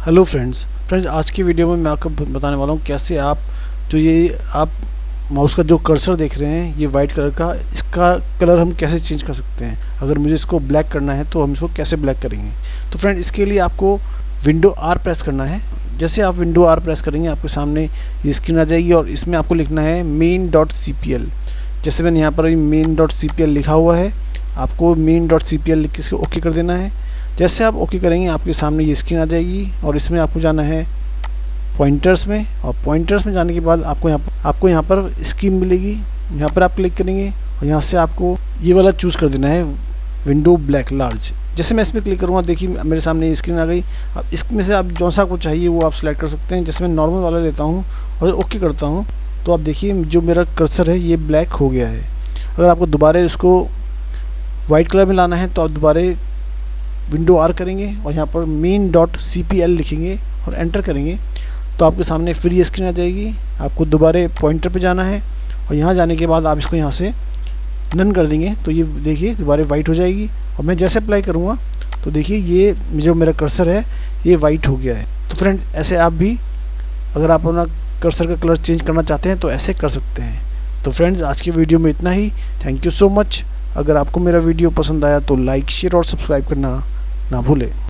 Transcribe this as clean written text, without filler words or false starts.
Hello friends आज की video में मैं आपको बताने वाला हूँ कैसे आप माउस का जो कर्सर देख रहे हैं ये वाइट कलर का, इसका कलर हम कैसे चेंज कर सकते हैं। अगर मुझे इसको ब्लैक करना है तो हम इसको कैसे ब्लैक करेंगे। तो फ्रेंड इसके लिए आपको विंडो आर प्रेस करना है। जैसे आप विंडो आर प्रेस करेंगे आपके सामने ये स्क्रीन आ जाएगी और इसमें आपको लिखना है main.cpl। जैसे मैंने यहाँ पर main.cpl लिखा हुआ है, आपको main.cpl लिख के इसको ओके कर देना है। जैसे आप ओके करेंगे आपके सामने ये स्क्रीन आ जाएगी और इसमें आपको जाना है पॉइंटर्स में, और पॉइंटर्स में जाने के बाद आपको यहाँ पर स्कीम मिलेगी। यहाँ पर आप क्लिक करेंगे और यहाँ से आपको ये वाला चूज़ कर देना है विंडो ब्लैक लार्ज। जैसे मैं इसमें क्लिक करूँगा देखिए मेरे सामने ये स्क्रीन आ गई। अब इसमें से आप जो सा आपको चाहिए वो आप सिलेक्ट कर सकते हैं। जैसे मैं नॉर्मल वाला लेता हूँ और ओके करता हूँ तो आप देखिए जो मेरा कर्सर है ये ब्लैक हो गया है। अगर आपको दोबारा इसको वाइट कलर में लाना है तो आप दोबारा विंडो आर करेंगे और यहाँ पर main.cpl लिखेंगे और एंटर करेंगे तो आपके सामने फिर ये स्क्रीन आ जाएगी। आपको दोबारा पॉइंटर पे जाना है और यहाँ जाने के बाद आप इसको यहाँ से नन कर देंगे तो ये देखिए दोबारा वाइट हो जाएगी। और मैं जैसे अप्लाई करूँगा तो देखिए ये जो मेरा कर्सर है ये वाइट हो गया है। तो फ्रेंड ऐसे आप भी अगर आप अपना कर्सर का कलर चेंज करना चाहते हैं तो ऐसे कर सकते हैं। तो फ्रेंड्स आज की वीडियो में इतना ही। Thank you so much. अगर आपको मेरा वीडियो पसंद आया तो लाइक शेयर और सब्सक्राइब करना ना भूलें।